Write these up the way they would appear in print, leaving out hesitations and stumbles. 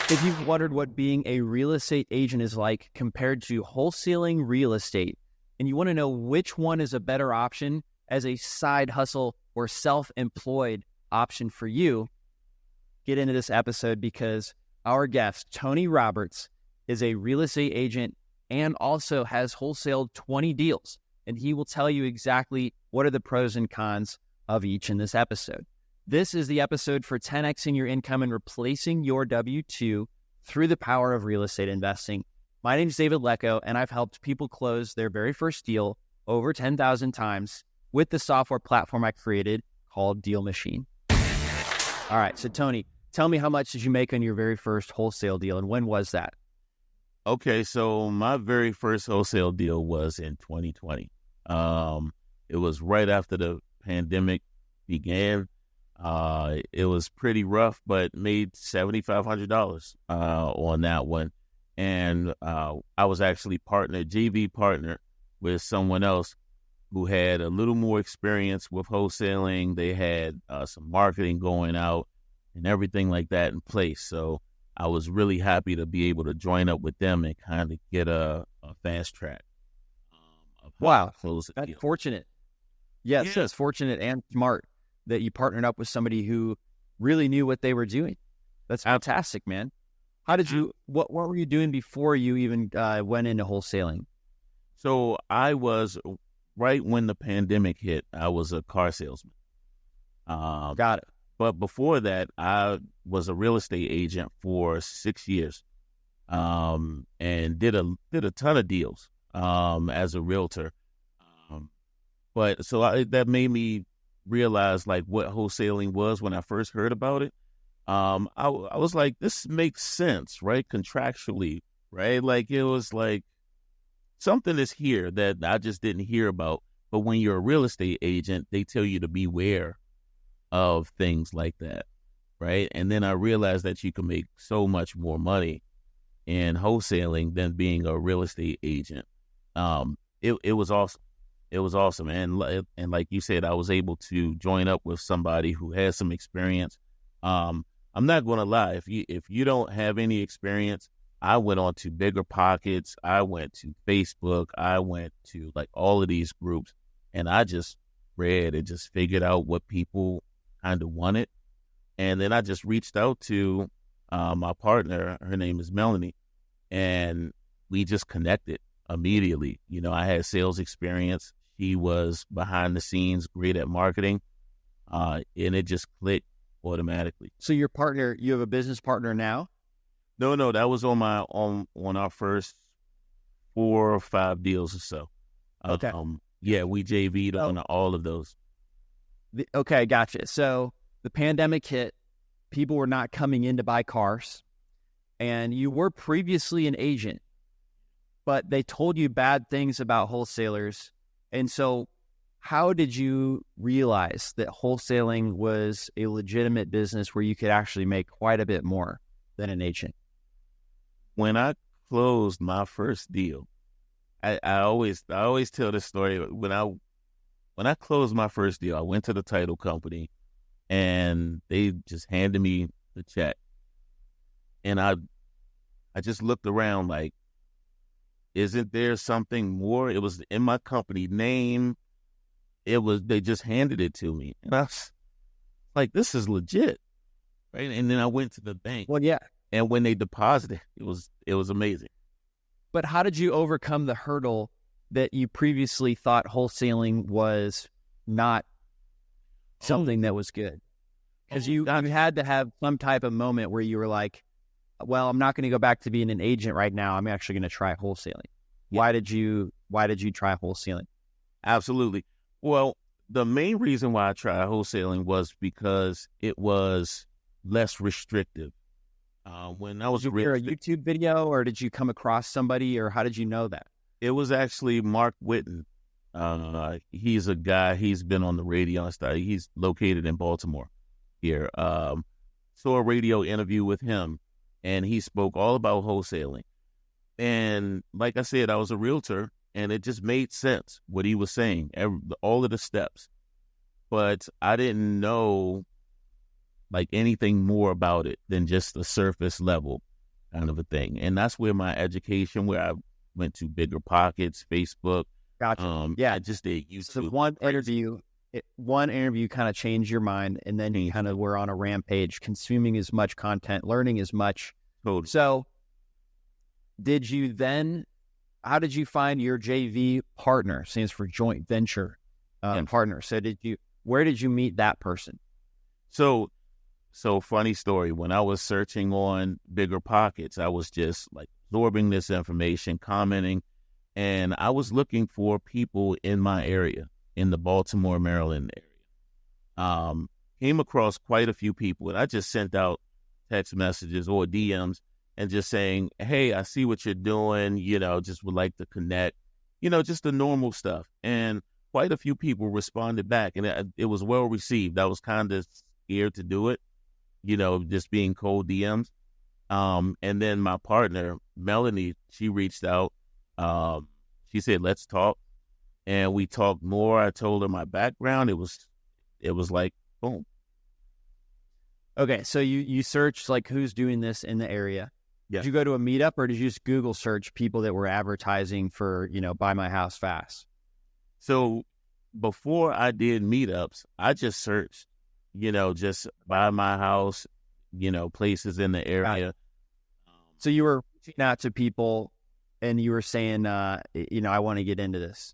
If you've wondered what being a real estate agent is like compared to wholesaling real estate, and you want to know which one is a better option as a side hustle or self-employed option for you, get into this episode because our guest, Tony Roberts, is a real estate agent and also has wholesaled 20 deals. And he will tell you exactly what are the pros and cons of each in this episode. This is the episode for 10xing your income and replacing your W-2 through the power of real estate investing. My name is David Lecco, and I've helped people close their very first deal over 10,000 times with the software platform I created called DealMachine. All right, so Tony, tell me, how much did you make on your very first wholesale deal, and when was that? Okay, so my very first wholesale deal was in 2020. It was right after the pandemic began. It was pretty rough, but made $7,500 on that one. And I was actually JV partner with someone else who had a little more experience with wholesaling. They had some marketing going out and everything like that in place. So I was really happy to be able to join up with them and kind of get a fast track. Wow, that's fortunate. Yes, it's fortunate and smart that you partnered up with somebody who really knew what they were doing. That's fantastic, man. How did you, what were you doing before you even went into wholesaling? So I was, right when the pandemic hit, I was a car salesman. Got it. But before that, I was a real estate agent for 6 years, and did a ton of deals as a realtor. But so that made me realize like what wholesaling was when I first heard about it. I was like, this makes sense, right? Contractually, right? Like it was like something is here that I just didn't hear about. But when you're a real estate agent, they tell you to beware of things like that, right? And then I realized that you can make so much more money in wholesaling than being a real estate agent. It was awesome. It was awesome. And like you said, I was able to join up with somebody who has some experience. I'm not going to lie. If you don't have any experience, I went on to Bigger Pockets. I went to Facebook. I went to like all of these groups, and I just read and just figured out what people kind of wanted. And then I just reached out to my partner. Her name is Melanie, and we just connected immediately. You know, I had sales experience. She was behind the scenes, great at marketing, and it just clicked automatically. So your partner, you have a business partner now? No, that was on our first 4 or 5 deals or so. Okay. We JV'd on all of those. Okay, gotcha. So the pandemic hit, people were not coming in to buy cars, and you were previously an agent, but they told you bad things about wholesalers. And so how did you realize that wholesaling was a legitimate business where you could actually make quite a bit more than an agent? When I closed my first deal, I always tell this story. When I closed my first deal, I went to the title company and they just handed me the check. And I just looked around like, isn't there something more? It was in my company name. They just handed it to me. And I was like, this is legit. Right. And then I went to the bank. Well, yeah. And when they deposited, it was amazing. But how did you overcome the hurdle that you previously thought wholesaling was not something that was good? Because you had to have some type of moment where you were like, well, I'm not going to go back to being an agent right now. I'm actually going to try wholesaling. Yeah. Why did you try wholesaling? Absolutely. Well, the main reason why I tried wholesaling was because it was less restrictive. When I was did you hear a YouTube video, or did you come across somebody, or how did you know that? It was actually Mark Whitten. He's a guy. He's been on the radio and stuff. He's located in Baltimore here. Saw a radio interview with him, and he spoke all about wholesaling. And like I said, I was a realtor, and it just made sense what he was saying, all of the steps. But I didn't know like anything more about it than just the surface level. kind of a thing. And that's where my education, where I went to Bigger Pockets, Facebook. Gotcha. Yeah. I just did YouTube. So one interview kind of changed your mind, and then you kind of were on a rampage, consuming as much content, learning as much. Totally. So how did you find your JV partner? Stands for joint venture partner. So where did you meet that person? So funny story. When I was searching on Bigger Pockets, I was just like absorbing this information, commenting, and I was looking for people in my area, in the Baltimore, Maryland area. Came across quite a few people, and I just sent out text messages or DMs and just saying, hey, I see what you're doing, just would like to connect, just the normal stuff. And quite a few people responded back, and it was well received. I was kind of scared to do it, just being cold DMs. And then my partner, Melanie, she reached out. She said, let's talk. And we talked more. I told her my background. It was like, boom. Okay. So you searched like who's doing this in the area. Yeah. Did you go to a meetup, or did you just Google search people that were advertising for, buy my house fast? So before I did meetups, I just searched, just buy my house, places in the area. So you were reaching out to people and you were saying, I want to get into this.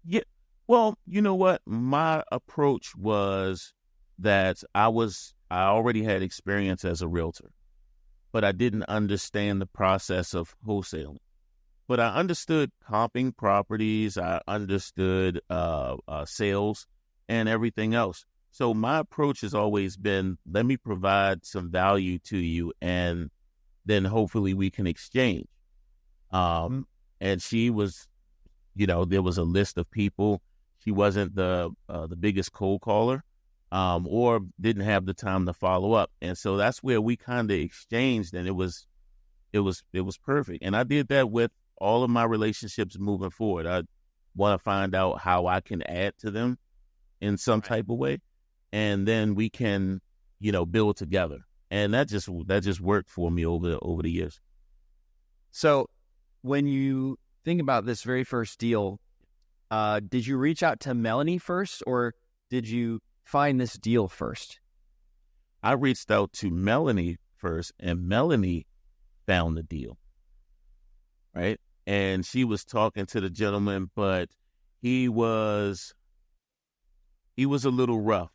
Yeah. Well, you know what? My approach was that I already had experience as a realtor, but I didn't understand the process of wholesaling. But I understood comping properties. I understood sales and everything else. So my approach has always been, let me provide some value to you, and then hopefully we can exchange. And she was, there was a list of people. She wasn't the biggest cold caller, or didn't have the time to follow up. And so that's where we kind of exchanged, and it was perfect. And I did that with all of my relationships moving forward. I want to find out how I can add to them in some type of way, and then we can, build together. And that just worked for me over the years. So when you think about this very first deal, did you reach out to Melanie first, or did you find this deal first? I reached out to Melanie first, and Melanie found the deal. Right. And she was talking to the gentleman, but he was a little rough,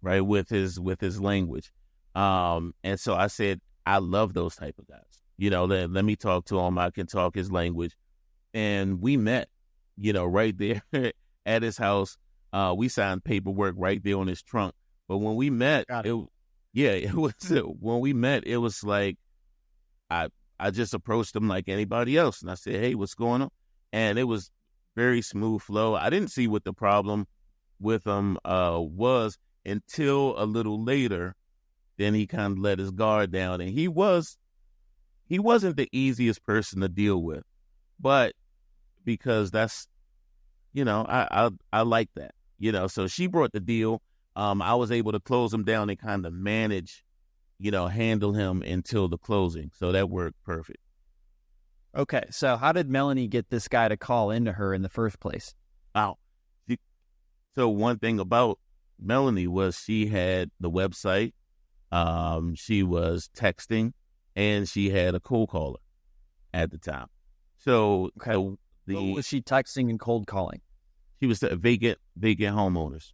right, with his language. And so I said, I love those type of guys. Let me talk to him. I can talk his language. And we met, right there at his house. We signed paperwork right there on his trunk. But when we met, when we met, it was like, I just approached him like anybody else. And I said, hey, what's going on? And it was very smooth flow. I didn't see what the problem with him was until a little later. Then he kind of let his guard down. And he wasn't the easiest person to deal with. But because that's, I like that. So she brought the deal. I was able to close him down and kind of manage, handle him until the closing. So that worked perfect. Okay. So how did Melanie get this guy to call into her in the first place? Wow. So one thing about Melanie was she had the website, she was texting, and she had a cold caller at the time. So okay. What was she texting and cold calling? She was vacant homeowners.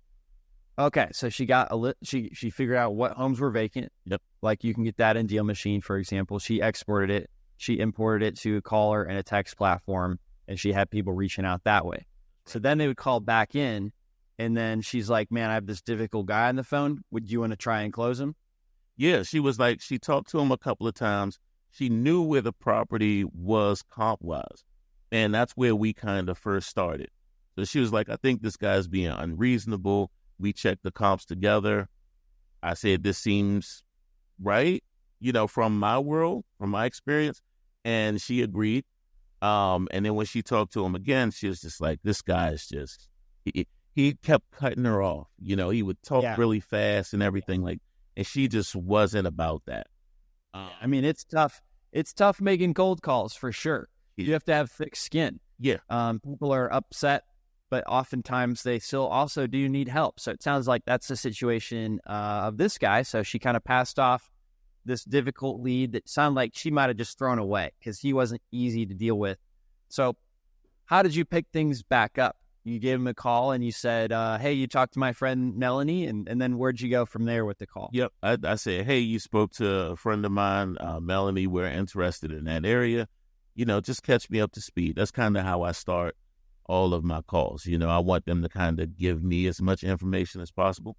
Okay, so she got she figured out what homes were vacant. Yep. Like you can get that in DealMachine, for example. She exported it. She imported it to a caller and a text platform, and she had people reaching out that way. So then they would call back in, and then she's like, man, I have this difficult guy on the phone. Would you want to try and close him? Yeah, she was like, she talked to him a couple of times. She knew where the property was comp-wise, and that's where we kind of first started. So she was like, I think this guy's being unreasonable. We checked the comps together. I said, this seems right, from my world, from my experience. And she agreed. And then when she talked to him again, she was just like, this guy is just, he kept cutting her off. He would talk really fast and everything and she just wasn't about that. I mean, it's tough. It's tough making cold calls for sure. Yeah. You have to have thick skin. Yeah. People are upset, but oftentimes they still also do need help. So it sounds like that's the situation of this guy. So she kind of passed off this difficult lead that sounded like she might have just thrown away because he wasn't easy to deal with. So how did you pick things back up? You gave him a call and you said, hey, you talked to my friend Melanie, and then where'd you go from there with the call? Yep. I said, hey, you spoke to a friend of mine, Melanie. We're interested in that area. Just catch me up to speed. That's kind of how I start all of my calls. I want them to kind of give me as much information as possible.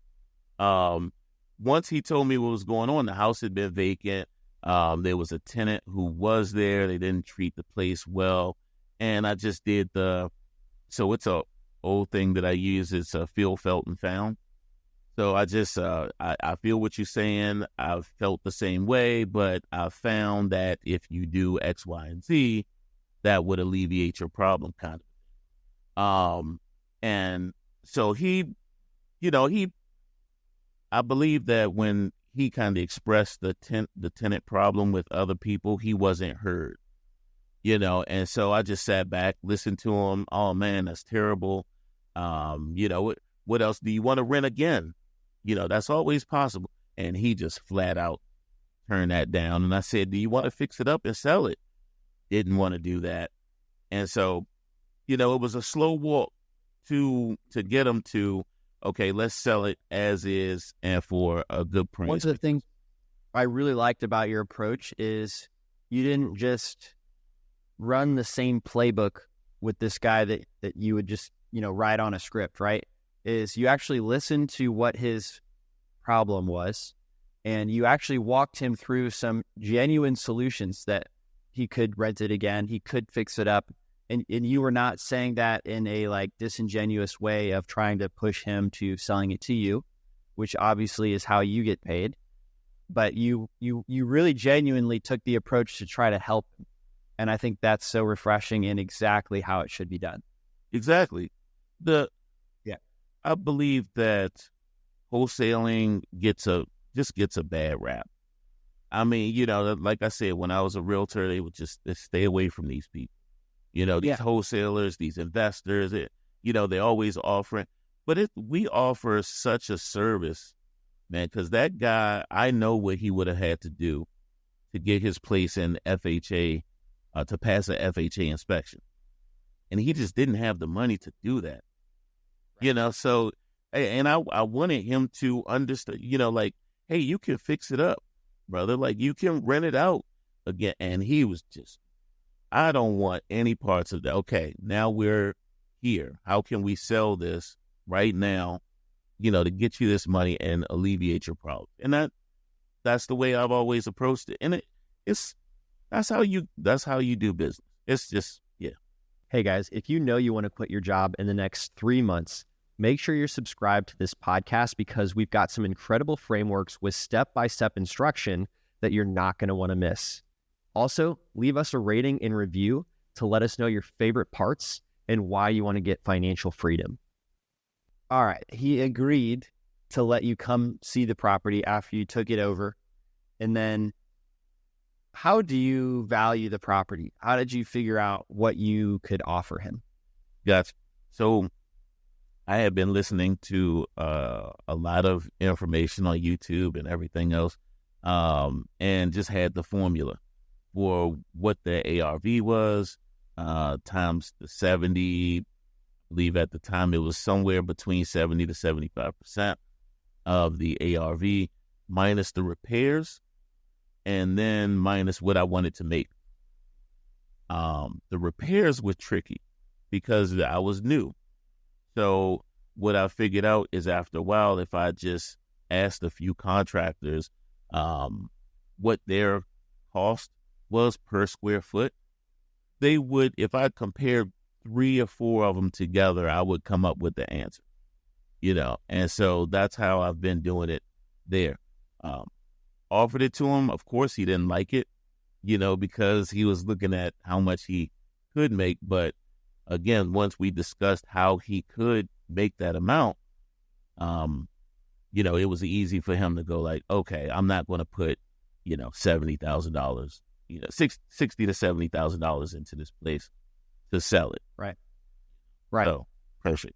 Once he told me what was going on, the house had been vacant. There was a tenant who was there. They didn't treat the place well. And I just did so it's a old thing that I use. It's a feel, felt, and found. So I just, I feel what you're saying. I've felt the same way, but I found that if you do X, Y, and Z, that would alleviate your problem kind of. And so I believe that when he kind of expressed the tenant problem with other people, he wasn't heard, and so I just sat back, listened to him. Oh man, that's terrible. What else? Do you want to rent again? That's always possible. And he just flat out turned that down. And I said, do you want to fix it up and sell it? Didn't want to do that. And so, it was a slow walk to get him to, okay, let's sell it as is and for a good price. One of the things I really liked about your approach is you didn't just run the same playbook with this guy that you would just, write on a script, right? Is you actually listened to what his problem was, and you actually walked him through some genuine solutions that he could rent it again, he could fix it up, and you were not saying that in a disingenuous way of trying to push him to selling it to you, which obviously is how you get paid, but you really genuinely took the approach to try to help him, and I think that's so refreshing and exactly how it should be done. Exactly. I believe that wholesaling gets a bad rap. I mean, like I said, when I was a realtor, they would just stay away from these people. These wholesalers, these investors, they're always offering. But we offer such a service, man, because that guy, I know what he would have had to do to get his place in FHA, to pass an FHA inspection. And he just didn't have the money to do that. So, and I wanted him to understand, hey, you can fix it up, brother. You can rent it out again. And he was just, I don't want any parts of that. Okay, now we're here. How can we sell this right now, to get you this money and alleviate your problem? And that's the way I've always approached it. And that's how you do business. It's just, yeah. Hey guys, if you want to quit your job in the next 3 months, make sure you're subscribed to this podcast because we've got some incredible frameworks with step-by-step instruction that you're not going to want to miss. Also, leave us a rating and review to let us know your favorite parts and why you want to get financial freedom. All right, he agreed to let you come see the property after you took it over. And then how do you value the property? How did you figure out what you could offer him? Gotcha. So I had been listening to a lot of information on YouTube and everything else, and just had the formula for what the ARV was, times the 70. I believe at the time it was somewhere between 70 to 75% of the ARV, minus the repairs, and then minus what I wanted to make. The repairs were tricky because I was new. So what I figured out is after a while, if I just asked a few contractors what their cost was per square foot, they would, if I compared 3 or 4 of them together, I would come up with the answer, and so that's how I've been doing it there. Offered it to him. Of course, he didn't like it, because he was looking at how much he could make. But again, once we discussed how he could make that amount, it was easy for him to go okay, I'm not going to put $70,000, $60 to $70,000 into this place to sell it. Right. So perfect.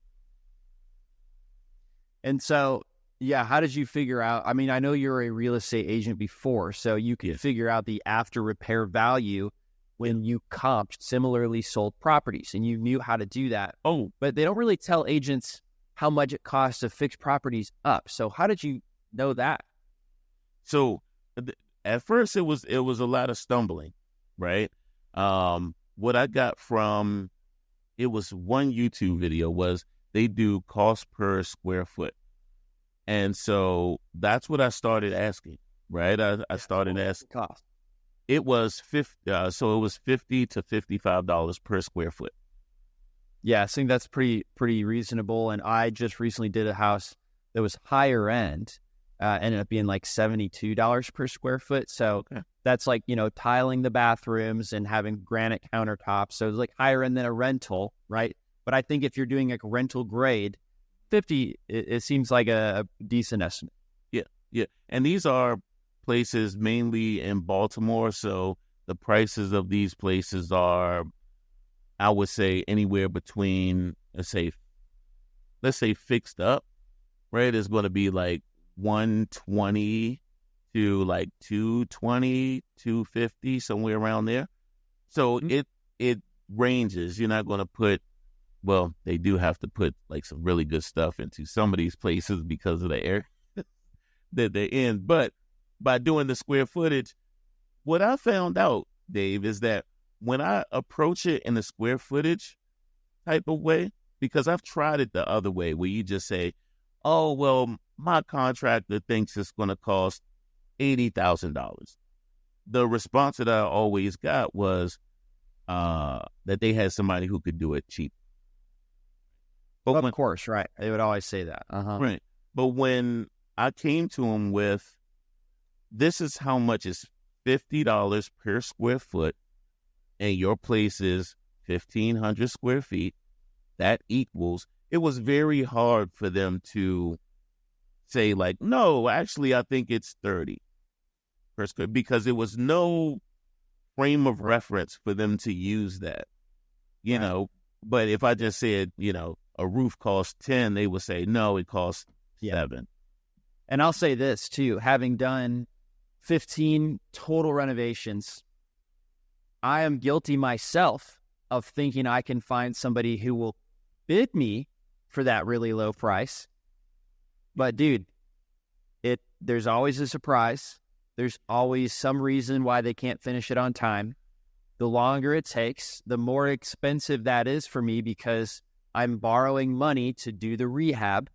And so, yeah, how did you figure out? I mean, I know you're a real estate agent before, so you could figure out the after repair value when you comped similarly sold properties, and you knew how to do that. Oh, but they don't really tell agents how much it costs to fix properties up. So how did you know that? So at first it was a lot of stumbling, right? What I got from it was one YouTube video was they do cost per square foot. And so that's what I started asking, right? I started asking. Cost. It was so it was $50 to $55 per square foot. Yeah, I think that's pretty reasonable. And I just recently did a house that was higher end, ended up being like $72 per square foot. So that's like, tiling the bathrooms and having granite countertops. So it's like higher end than a rental, right? But I think if you're doing like a rental grade, 50, it seems like a decent estimate. Yeah. And these are places mainly in Baltimore. So the prices of these places are, I would say, anywhere between, let's say fixed up, right? It's going to be like 120 to like 220, 250, somewhere around there. So it ranges. You're not going to put, well, they do have to put like some really good stuff into some of these places because of the air that they're in. But by doing the square footage, what I found out, Dave, is that when I approach it in the square footage type of way, because I've tried it the other way where you just say, oh, well, my contractor thinks it's going to cost $80,000. The response that I always got was that they had somebody who could do it cheap. But of course, right. They would always say that. Right. But when I came to them with, this is how much is $50 per square foot, and your place is 1,500 square feet, that equals, it was very hard for them to say like, no, actually, I think it's 30 per square, because there was no frame of reference for them to use that, you know. But if I just said, a roof costs 10, they would say, no, it costs 7. And I'll say this too, having done 15 total renovations, I am guilty myself of thinking I can find somebody who will bid me for that really low price. But dude, there's always a surprise. There's always some reason why they can't finish it on time. The longer it takes, the more expensive that is for me, because I'm borrowing money to do the rehab.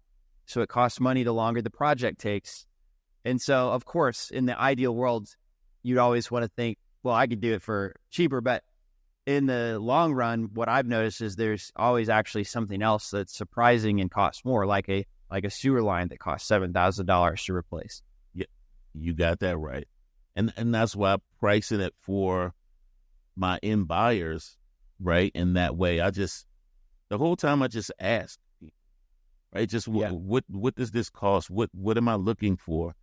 So it costs money the longer the project takes. And so, of course, in the ideal world, you'd always want to think, well, I could do it for cheaper. But in the long run, what I've noticed is there's always actually something else that's surprising and costs more, like a sewer line that costs $7,000 to replace. Yeah, you got that right. And that's why I'm pricing it for my end buyers, right? In that way, the whole time I just ask people, right? Just what does this cost? What am I looking for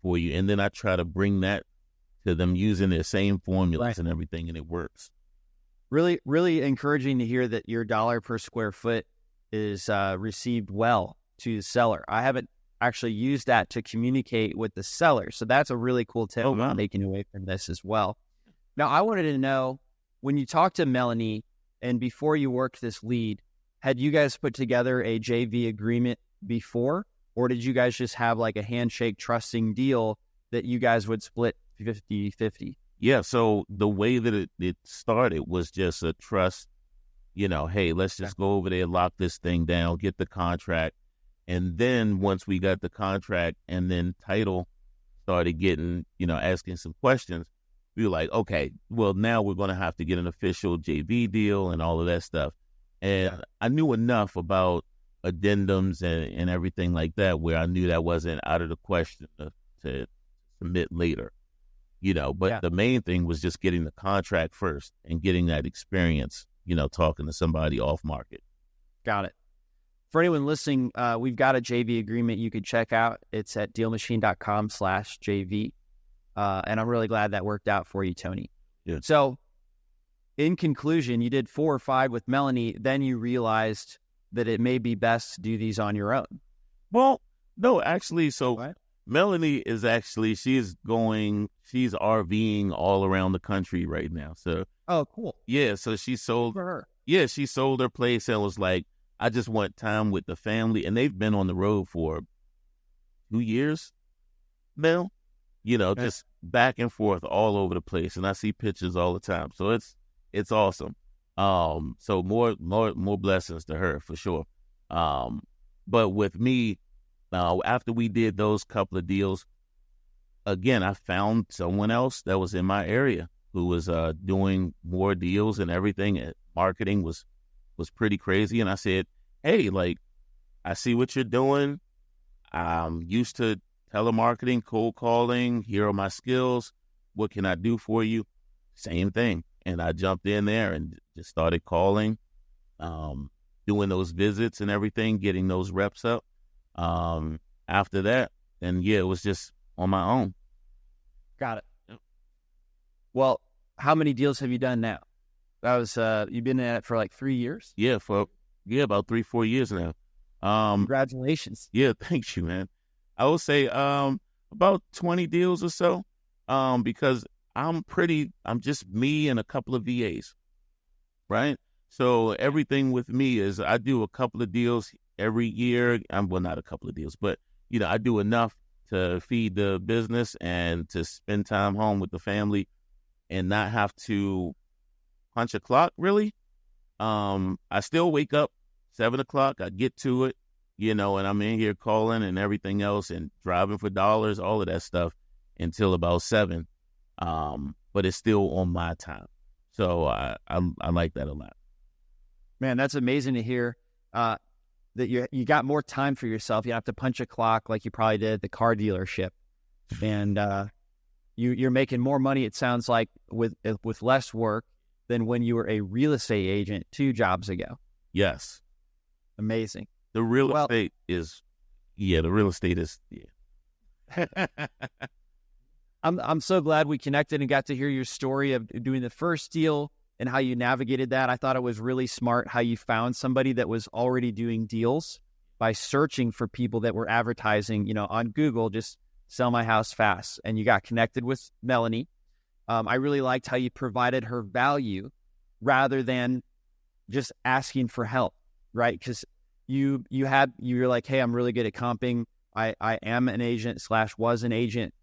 you? And then I try to bring that to them using their same formulas and everything, and it works. Really, really encouraging to hear that your dollar per square foot is received well to the seller. I haven't actually used that to communicate with the seller, so that's a really cool tip I'm taking away from this as well. Now, I wanted to know, when you talked to Melanie and before you worked this lead, had you guys put together a JV agreement before, or did you guys just have like a handshake trusting deal that you guys would split 50-50? Yeah, so the way that it started was just a trust, hey, let's just go over there, lock this thing down, get the contract. And then once we got the contract and then title started getting, asking some questions, we were like, okay, well, now we're going to have to get an official JV deal and all of that stuff. And I knew enough about addendums and everything like that where I knew that wasn't out of the question to submit later, But the main thing was just getting the contract first and getting that experience, talking to somebody off market. Got it. For anyone listening, we've got a JV agreement you could check out. It's at DealMachine.com/JV. And I'm really glad that worked out for you, Tony. Yeah. So in conclusion, you did 4 or 5 with Melanie. Then you realized that it may be best to do these on your own. Well, no, actually, so What? Melanie is actually, she's RVing all around the country right now. So, Oh, cool. yeah, so she sold, For her. yeah, she sold her place and was like, I just want time with the family. And they've been on the road for 2 years now, just back and forth all over the place. And I see pictures all the time. So it's awesome. So more blessings to her for sure. But with me, after we did those couple of deals, again, I found someone else that was in my area who was doing more deals and everything. And marketing was pretty crazy. And I said, hey, like, I see what you're doing. I'm used to telemarketing, cold calling. Here are my skills. What can I do for you? Same thing. And I jumped in there and just started calling, doing those visits and everything, getting those reps up. After that, then yeah, it was just on my own. Got it. Yep. Well, how many deals have you done now? That was you've been at it for like 3 years? Yeah, about 3-4 years now. Congratulations. Yeah, thank you, man. I would say about 20 deals or so. Because I'm just me and a couple of VAs, right? So everything with me is I do a couple of deals every year. Well, not a couple of deals, but I do enough to feed the business and to spend time home with the family and not have to punch a clock, really. I still wake up 7 o'clock. I get to it, and I'm in here calling and everything else and driving for dollars, all of that stuff until about 7. But it's still on my time. So I like that a lot. Man, that's amazing to hear. That you got more time for yourself. You don't have to punch a clock like you probably did at the car dealership, and you're making more money. It sounds like with less work than when you were a real estate agent 2 jobs ago. Yes, amazing. The real estate is. I'm so glad we connected and got to hear your story of doing the first deal and how you navigated that. I thought it was really smart how you found somebody that was already doing deals by searching for people that were advertising, on Google, just sell my house fast. And you got connected with Melanie. I really liked how you provided her value rather than just asking for help, right? Because you're like, hey, I'm really good at comping. I am an agent / was an agent,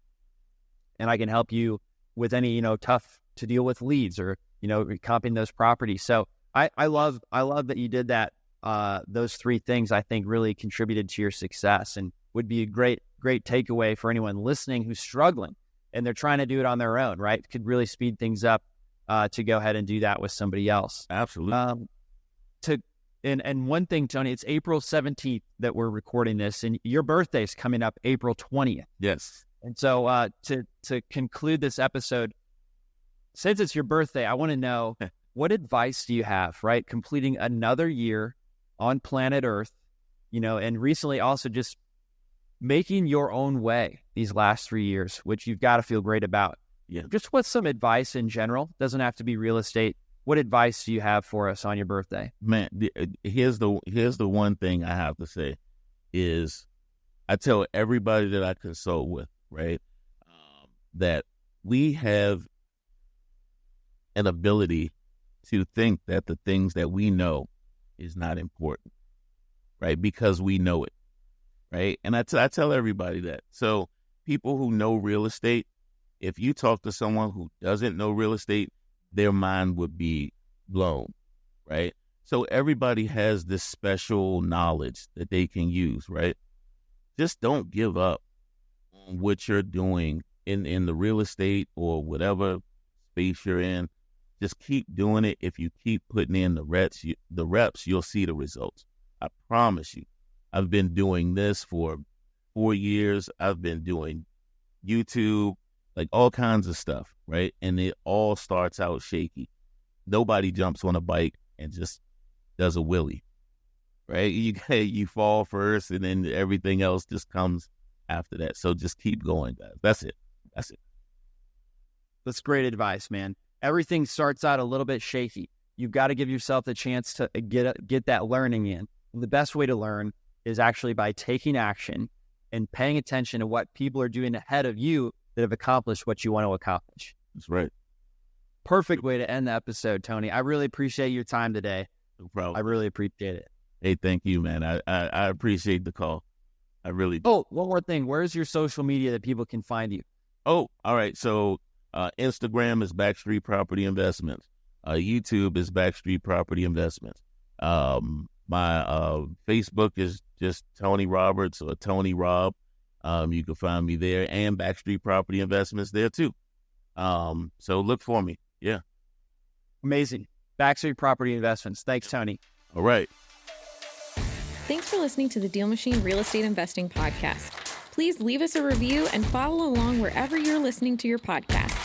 and I can help you with any, tough to deal with leads or, comping those properties. So I love that you did that. Those 3 things I think really contributed to your success and would be a great takeaway for anyone listening who's struggling and they're trying to do it on their own, right? Could really speed things up to go ahead and do that with somebody else. Absolutely. And one thing, Tony, it's April 17th that we're recording this, and your birthday's coming up April 20th. Yes. And so to conclude this episode, since it's your birthday, I want to know what advice do you have, right? Completing another year on planet Earth, and recently also just making your own way these last 3 years, which you've got to feel great about. Yeah. Just what's some advice in general? Doesn't have to be real estate. What advice do you have for us on your birthday? Man, here's the one thing I have to say is I tell everybody that I consult with, right, that we have an ability to think that the things that we know is not important, right, because we know it, right? And I tell everybody that. So people who know real estate, if you talk to someone who doesn't know real estate, their mind would be blown, right? So everybody has this special knowledge that they can use, right? Just don't give up on what you're doing in the real estate or whatever space you're in. Just keep doing it. If you keep putting in the reps, you'll see the results. I promise you. I've been doing this for 4 years. I've been doing YouTube, like all kinds of stuff, right? And it all starts out shaky. Nobody jumps on a bike and just does a wheelie, right? You fall first, and then everything else just comes after that. So just keep going, guys. That's it. That's great advice, man. Everything starts out a little bit shaky. You've got to give yourself the chance to get that learning in. And the best way to learn is actually by taking action and paying attention to what people are doing ahead of you that have accomplished what you want to accomplish. That's right. Perfect way to end the episode, Tony. I really appreciate your time today. No problem. I really appreciate it. Hey, thank you, man. I appreciate the call. I really do. Oh, one more thing. Where's your social media that people can find you? Oh, all right. So Instagram is Backstreet Property Investments. YouTube is Backstreet Property Investments. My Facebook is just Tony Roberts or Tony Rob. You can find me there, and Backstreet Property Investments there too. So look for me. Yeah. Amazing. Backstreet Property Investments. Thanks, Tony. All right. Thanks for listening to the DealMachine Real Estate Investing Podcast. Please leave us a review and follow along wherever you're listening to your podcast.